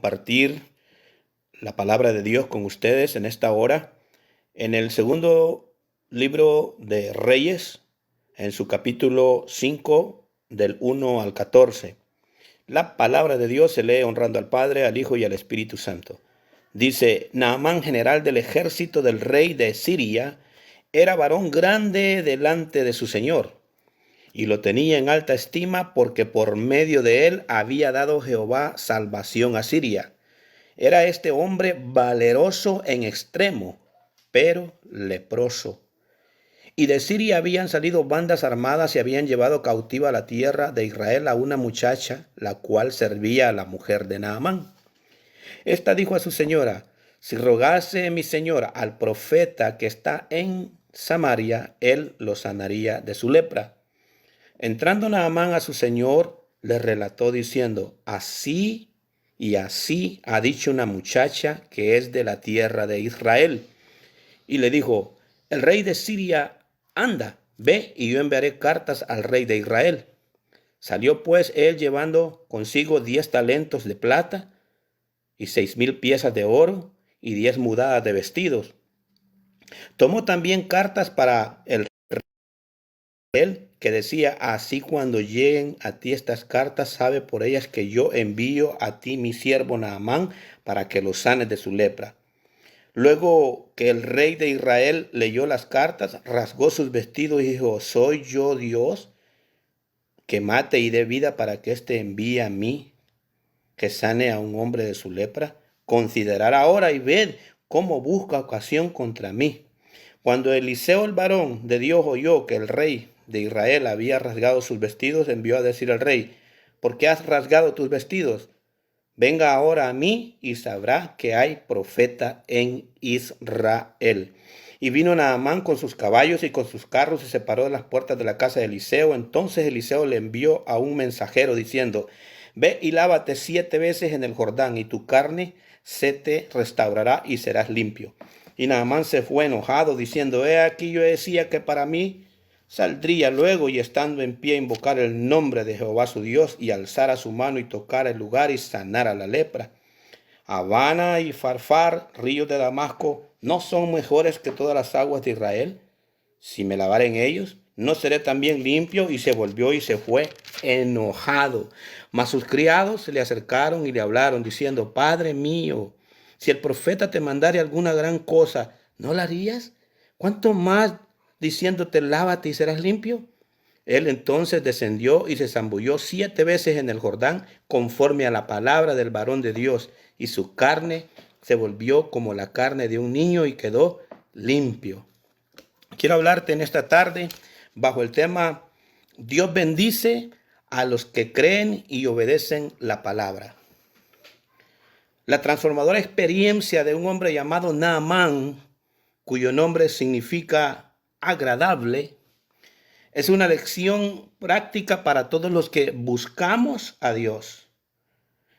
compartir la palabra de Dios con ustedes en esta hora. En el segundo libro de Reyes, en su capítulo 5, del 1 al 14. La palabra de Dios se lee honrando al Padre, al Hijo y al Espíritu Santo. Dice: Naamán, general del ejército del rey de Siria, era varón grande delante de su señor, y lo tenía en alta estima porque por medio de él había dado Jehová salvación a Siria. Era este hombre valeroso en extremo, pero leproso. Y de Siria habían salido bandas armadas y habían llevado cautiva a la tierra de Israel a una muchacha, la cual servía a la mujer de Naamán. Esta dijo a su señora: si rogase mi señora al profeta que está en Samaria, él lo sanaría de su lepra. Entrando Naamán a su señor, le relató diciendo: así y así ha dicho una muchacha que es de la tierra de Israel. Y le dijo: el rey de Siria anda, ve, y yo enviaré cartas al rey de Israel. Salió pues él llevando consigo 10 talentos de plata y 6,000 piezas de oro y 10 mudadas de vestidos. Tomó también cartas para el él, que decía: así cuando lleguen a ti estas cartas, sabe por ellas que yo envío a ti mi siervo Naamán para que lo sanes de su lepra. Luego que el rey de Israel leyó las cartas, rasgó sus vestidos y dijo: ¿soy yo Dios que mate y dé vida para que éste envíe a mí que sane a un hombre de su lepra? Considerad ahora y ved cómo busca ocasión contra mí. Cuando Eliseo el varón de Dios oyó que el rey de Israel había rasgado sus vestidos, envió a decir al rey: ¿por qué has rasgado tus vestidos? Venga ahora a mí y sabrá que hay profeta en Israel. Y vino Naamán con sus caballos y con sus carros y se paró en las puertas de la casa de Eliseo. Entonces Eliseo le envió a un mensajero diciendo: ve y lávate 7 veces en el Jordán, y tu carne se te restaurará y serás limpio. Y Naamán se fue enojado, diciendo: he aquí yo decía que para mí saldría luego, y estando en pie invocar el nombre de Jehová su Dios, y alzara su mano y tocara el lugar y sanara la lepra. Habana y Farfar, ríos de Damasco, ¿no son mejores que todas las aguas de Israel? Si me lavare en ellos, ¿no seré también limpio? Y se volvió y se fue enojado. Mas sus criados se le acercaron y le hablaron, diciendo: Padre mío, si el profeta te mandare alguna gran cosa, ¿no la harías? ¿Cuánto más diciéndote: lávate y serás limpio? Él entonces descendió y se zambulló 7 veces en el Jordán, conforme a la palabra del varón de Dios, y su carne se volvió como la carne de un niño y quedó limpio. Quiero hablarte en esta tarde bajo el tema: Dios bendice a los que creen y obedecen la palabra. La transformadora experiencia de un hombre llamado Naamán, cuyo nombre significa agradable, es una lección práctica para todos los que buscamos a Dios.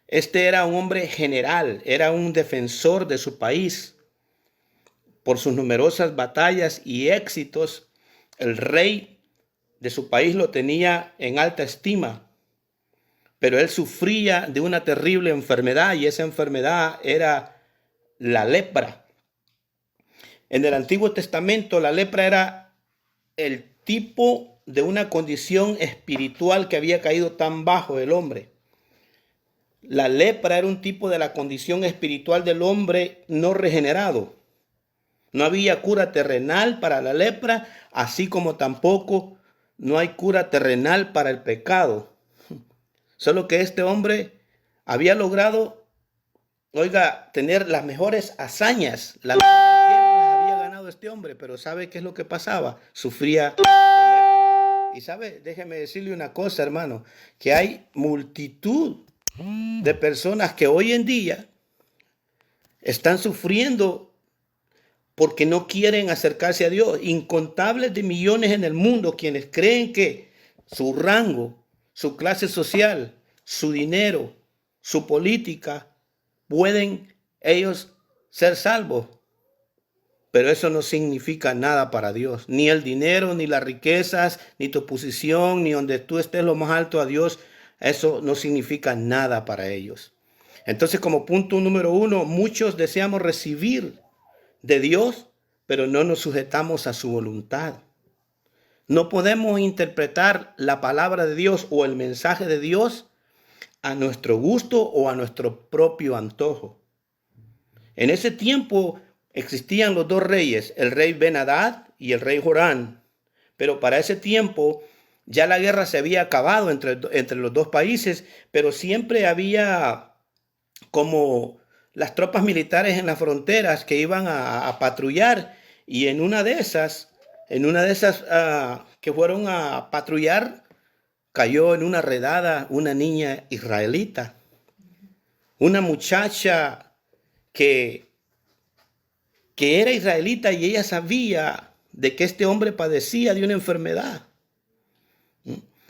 Este era un hombre general, era un defensor de su país. Por sus numerosas batallas y éxitos, el rey de su país lo tenía en alta estima. Pero él sufría de una terrible enfermedad, y esa enfermedad era la lepra. En el Antiguo Testamento, la lepra era el tipo de una condición espiritual que había caído tan bajo el hombre. La lepra era un tipo de la condición espiritual del hombre no regenerado. No había cura terrenal para la lepra, así como tampoco no hay cura terrenal para el pecado. Solo que este hombre había logrado, tener las mejores hazañas. Las mejores guerras las había ganado este hombre, pero ¿sabe qué es lo que pasaba? Sufría de lepra. Y sabe, déjeme decirle una cosa, hermano, que hay multitud de personas que hoy en día están sufriendo porque no quieren acercarse a Dios. Incontables de millones en el mundo quienes creen que su rango, su clase social, su dinero, su política, pueden ellos ser salvos. Pero eso no significa nada para Dios. Ni el dinero, ni las riquezas, ni tu posición, ni donde tú estés lo más alto a Dios, eso no significa nada para ellos. Entonces, como punto número uno, muchos deseamos recibir de Dios, pero no nos sujetamos a su voluntad. No podemos interpretar la palabra de Dios o el mensaje de Dios a nuestro gusto o a nuestro propio antojo. En ese tiempo existían los dos reyes, el rey Ben-Hadad y el rey Jorán. Pero para ese tiempo ya la guerra se había acabado entre los dos países, pero siempre había como las tropas militares en las fronteras que iban a patrullar, y en una de esas que fueron a patrullar, cayó en una redada una niña israelita, una muchacha que era israelita, y ella sabía de que este hombre padecía de una enfermedad.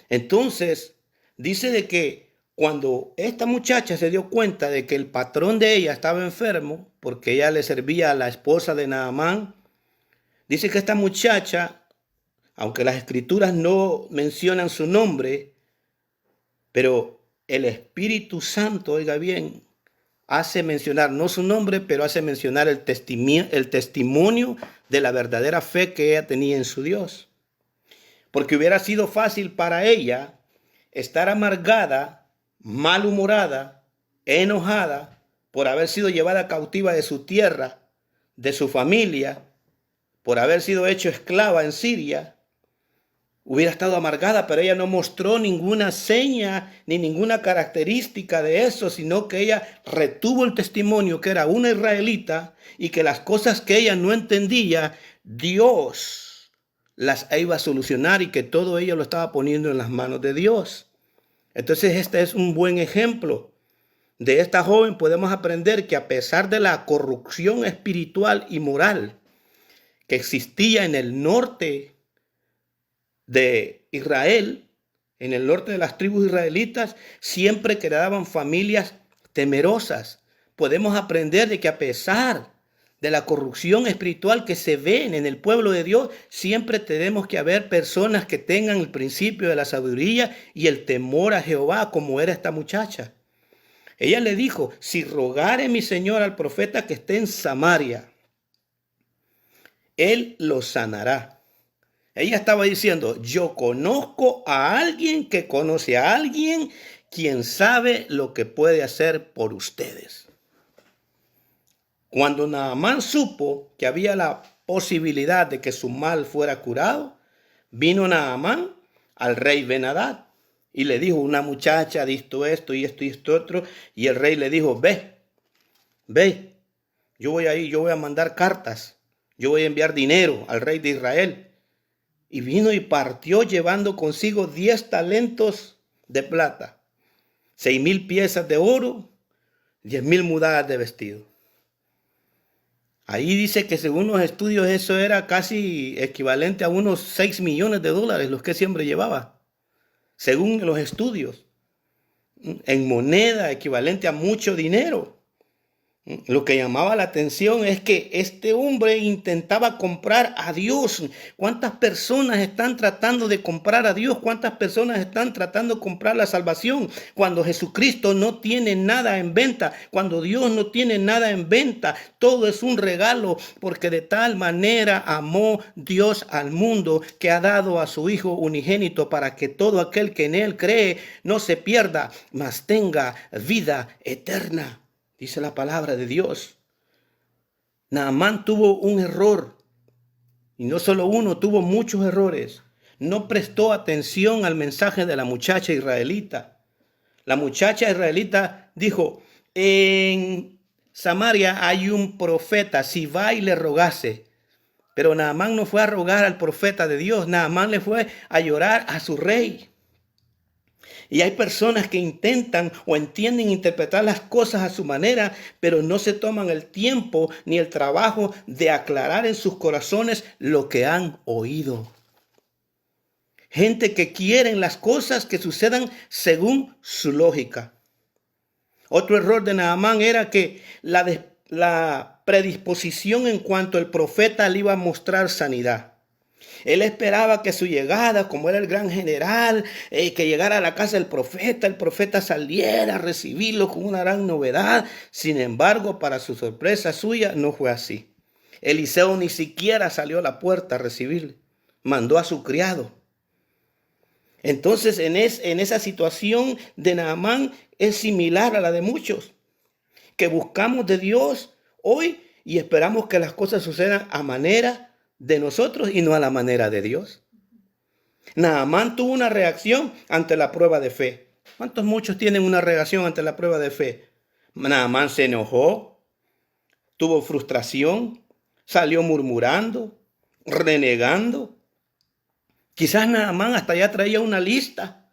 Entonces, dice de que cuando esta muchacha se dio cuenta de que el patrón de ella estaba enfermo, porque ella le servía a la esposa de Naamán, dice que esta muchacha, aunque las escrituras no mencionan su nombre, pero el Espíritu Santo, oiga bien, hace mencionar, no su nombre, pero hace mencionar el testimonio de la verdadera fe que ella tenía en su Dios. Porque hubiera sido fácil para ella estar amargada, malhumorada, enojada por haber sido llevada cautiva de su tierra, de su familia, por haber sido hecho esclava en Siria. Hubiera estado amargada, pero ella no mostró ninguna seña ni ninguna característica de eso, sino que ella retuvo el testimonio que era una israelita y que las cosas que ella no entendía, Dios las iba a solucionar, y que todo ello lo estaba poniendo en las manos de Dios. Entonces este es un buen ejemplo. De esta joven podemos aprender que a pesar de la corrupción espiritual y moral que existía en el norte de Israel, en el norte de las tribus israelitas, siempre quedaban familias temerosas. Podemos aprender de que a pesar de la corrupción espiritual que se ve en el pueblo de Dios, siempre tenemos que haber personas que tengan el principio de la sabiduría y el temor a Jehová, como era esta muchacha. Ella le dijo: si rogare mi señor al profeta que esté en Samaria, él lo sanará. Ella estaba diciendo: yo conozco a alguien que conoce a alguien quien sabe lo que puede hacer por ustedes. Cuando Naamán supo que había la posibilidad de que su mal fuera curado, vino Naamán al rey Ben-Hadad y le dijo: una muchacha ha visto esto y esto y esto otro. Y el rey le dijo: ve, yo voy a ir, yo voy a mandar cartas, yo voy a enviar dinero al rey de Israel. Y vino y partió llevando consigo 10 talentos de plata, 6,000 piezas de oro, 10,000 mudadas de vestido. Ahí dice que según los estudios eso era casi equivalente a unos 6 millones de dólares los que ese hombre llevaba. Según los estudios, en moneda equivalente a mucho dinero. Lo que llamaba la atención es que este hombre intentaba comprar a Dios. ¿Cuántas personas están tratando de comprar a Dios? ¿Cuántas personas están tratando de comprar la salvación? Cuando Jesucristo no tiene nada en venta, cuando Dios no tiene nada en venta, todo es un regalo, porque de tal manera amó Dios al mundo que ha dado a su Hijo unigénito, para que todo aquel que en él cree no se pierda, mas tenga vida eterna. Dice la palabra de Dios. Naamán tuvo un error. Y no solo uno, tuvo muchos errores. No prestó atención al mensaje de la muchacha israelita. La muchacha israelita dijo: en Samaria hay un profeta, si va y le rogase. Pero Naamán no fue a rogar al profeta de Dios. Naamán le fue a llorar a su rey. Y hay personas que intentan o entienden interpretar las cosas a su manera, pero no se toman el tiempo ni el trabajo de aclarar en sus corazones lo que han oído. Gente que quieren las cosas que sucedan según su lógica. Otro error de Naamán era que la predisposición en cuanto el profeta le iba a mostrar sanidad. Él esperaba que su llegada, como era el gran general, que llegara a la casa del profeta, el profeta saliera a recibirlo con una gran novedad. Sin embargo, para su sorpresa suya, no fue así. Eliseo ni siquiera salió a la puerta a recibirle. Mandó a su criado. Entonces, en esa situación de Naamán es similar a la de muchos, que buscamos de Dios hoy y esperamos que las cosas sucedan a manera de nosotros y no a la manera de Dios. Naamán tuvo una reacción ante la prueba de fe. Muchos tienen una reacción ante la prueba de fe? Naamán se enojó, tuvo frustración, salió murmurando, renegando. Quizás Naamán hasta ya traía una lista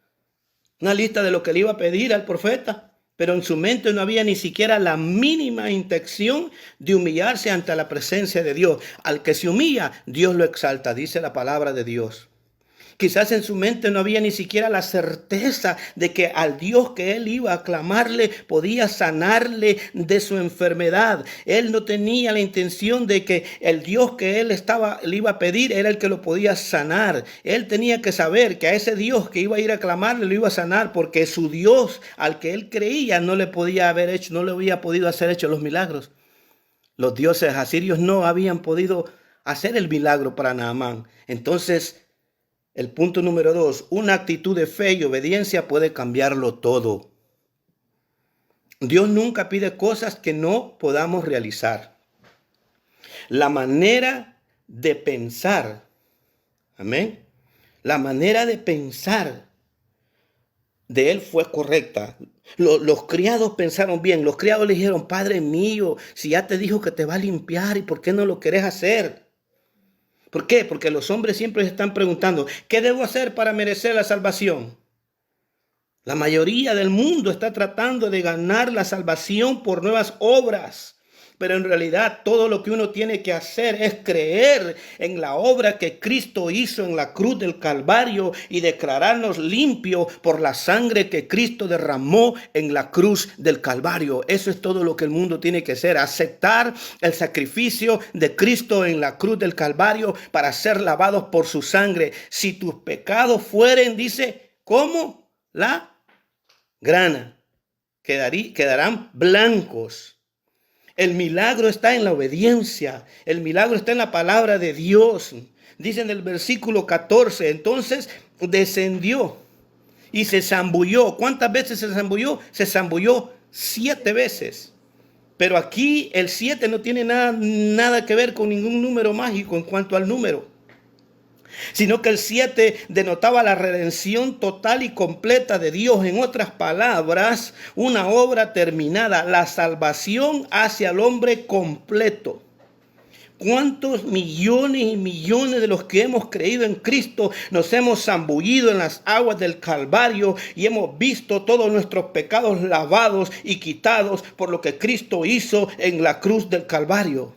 de lo que le iba a pedir al profeta, pero en su mente no había ni siquiera la mínima intención de humillarse ante la presencia de Dios. Al que se humilla, Dios lo exalta, dice la palabra de Dios. Quizás en su mente no había ni siquiera la certeza de que al Dios que él iba a clamarle podía sanarle de su enfermedad. Él no tenía la intención de que el Dios que le iba a pedir era el que lo podía sanar. Él tenía que saber que a ese Dios que iba a ir a clamarle lo iba a sanar, porque su Dios al que él creía no le había podido hacer hecho los milagros. Los dioses asirios no habían podido hacer el milagro para Naamán. Entonces, el punto número 2, una actitud de fe y obediencia puede cambiarlo todo. Dios nunca pide cosas que no podamos realizar. La manera de pensar, amén, la manera de pensar de él fue correcta. Los criados pensaron bien. Los criados le dijeron: Padre mío, si ya te dijo que te va a limpiar, ¿y por qué no lo querés hacer? ¿Por qué? Porque los hombres siempre se están preguntando: ¿qué debo hacer para merecer la salvación? La mayoría del mundo está tratando de ganar la salvación por nuevas obras. Pero en realidad todo lo que uno tiene que hacer es creer en la obra que Cristo hizo en la cruz del Calvario y declararnos limpios por la sangre que Cristo derramó en la cruz del Calvario. Eso es todo lo que el mundo tiene que hacer: aceptar el sacrificio de Cristo en la cruz del Calvario para ser lavados por su sangre. Si tus pecados fueren, dice, como la grana, quedarán blancos. El milagro está en la obediencia. El milagro está en la palabra de Dios. Dice en el versículo 14, entonces descendió y se zambulló. ¿Cuántas veces se zambulló? Se zambulló 7 veces. Pero aquí el 7 no tiene nada que ver con ningún número mágico en cuanto al número, sino que el 7 denotaba la redención total y completa de Dios. En otras palabras, una obra terminada, la salvación hacia el hombre completo. ¿Cuántos millones y millones de los que hemos creído en Cristo nos hemos zambullido en las aguas del Calvario y hemos visto todos nuestros pecados lavados y quitados por lo que Cristo hizo en la cruz del Calvario?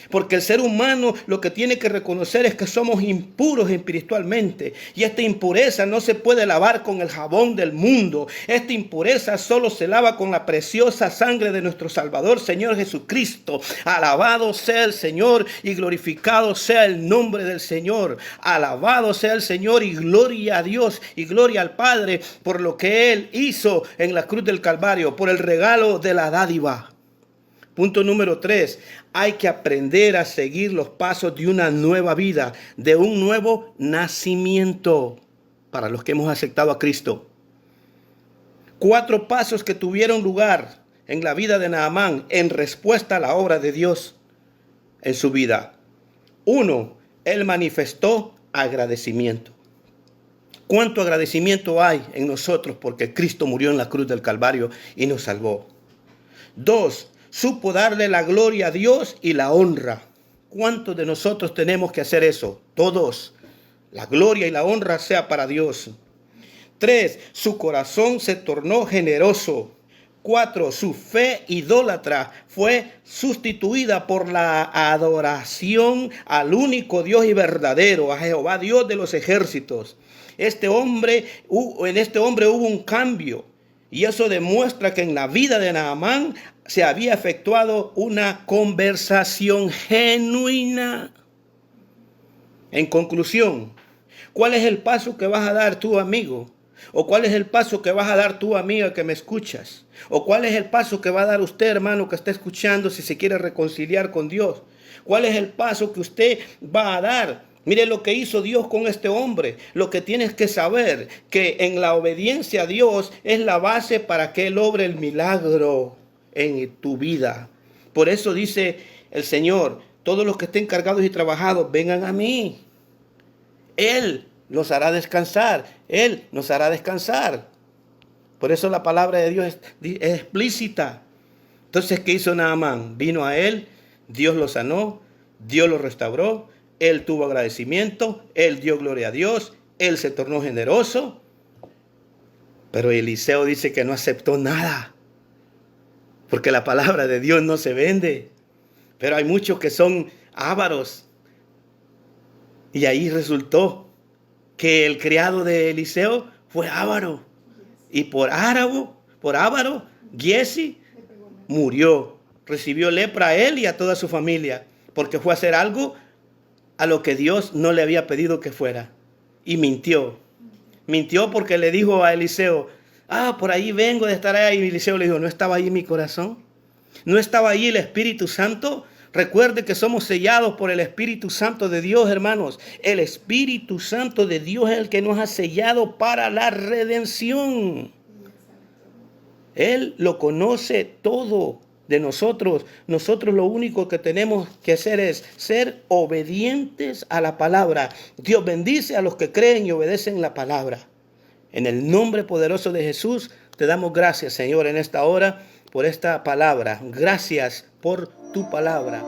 Porque el ser humano lo que tiene que reconocer es que somos impuros espiritualmente. Y esta impureza no se puede lavar con el jabón del mundo. Esta impureza solo se lava con la preciosa sangre de nuestro Salvador, Señor Jesucristo. Alabado sea el Señor y glorificado sea el nombre del Señor. Alabado sea el Señor y gloria a Dios y gloria al Padre por lo que Él hizo en la cruz del Calvario, por el regalo de la dádiva. Punto número 3, hay que aprender a seguir los pasos de una nueva vida, de un nuevo nacimiento para los que hemos aceptado a Cristo. 4 pasos que tuvieron lugar en la vida de Naamán en respuesta a la obra de Dios en su vida. 1, él manifestó agradecimiento. ¿Cuánto agradecimiento hay en nosotros porque Cristo murió en la cruz del Calvario y nos salvó? 2, supo darle la gloria a Dios y la honra. ¿Cuántos de nosotros tenemos que hacer eso? Todos. La gloria y la honra sea para Dios. 3, su corazón se tornó generoso. 4, su fe idólatra fue sustituida por la adoración al único Dios y verdadero, a Jehová Dios de los ejércitos. En este hombre hubo un cambio. Y eso demuestra que en la vida de Naamán se había efectuado una conversación genuina. En conclusión, ¿cuál es el paso que vas a dar tú, amigo? ¿O cuál es el paso que vas a dar tú, amiga, que me escuchas? ¿O cuál es el paso que va a dar usted, hermano, que está escuchando si se quiere reconciliar con Dios? ¿Cuál es el paso que usted va a dar? Mire lo que hizo Dios con este hombre. Lo que tienes que saber, que en la obediencia a Dios es la base para que Él obre el milagro en tu vida. Por eso dice el Señor, todos los que estén cargados y trabajados, vengan a mí. Él los hará descansar. Él nos hará descansar. Por eso la palabra de Dios es explícita. Entonces, ¿qué hizo Naamán? Vino a él, Dios lo sanó, Dios lo restauró, él tuvo agradecimiento, él dio gloria a Dios, él se tornó generoso. Pero Eliseo dice que no aceptó nada, porque la palabra de Dios no se vende. Pero hay muchos que son ávaros. Y ahí resultó que el criado de Eliseo fue avaro. Y por avaro, Giezi murió. Recibió lepra a él y a toda su familia, porque fue a hacer algo a lo que Dios no le había pedido que fuera. Y mintió. Mintió porque le dijo a Eliseo, por ahí vengo de estar allá. Y Eliseo le dijo, ¿no estaba ahí mi corazón? ¿No estaba ahí el Espíritu Santo? Recuerde que somos sellados por el Espíritu Santo de Dios, hermanos. El Espíritu Santo de Dios es el que nos ha sellado para la redención. Él lo conoce todo de nosotros. Nosotros lo único que tenemos que hacer es ser obedientes a la palabra. Dios bendice a los que creen y obedecen la palabra. En el nombre poderoso de Jesús, te damos gracias, Señor, en esta hora por esta palabra. Gracias por tu palabra.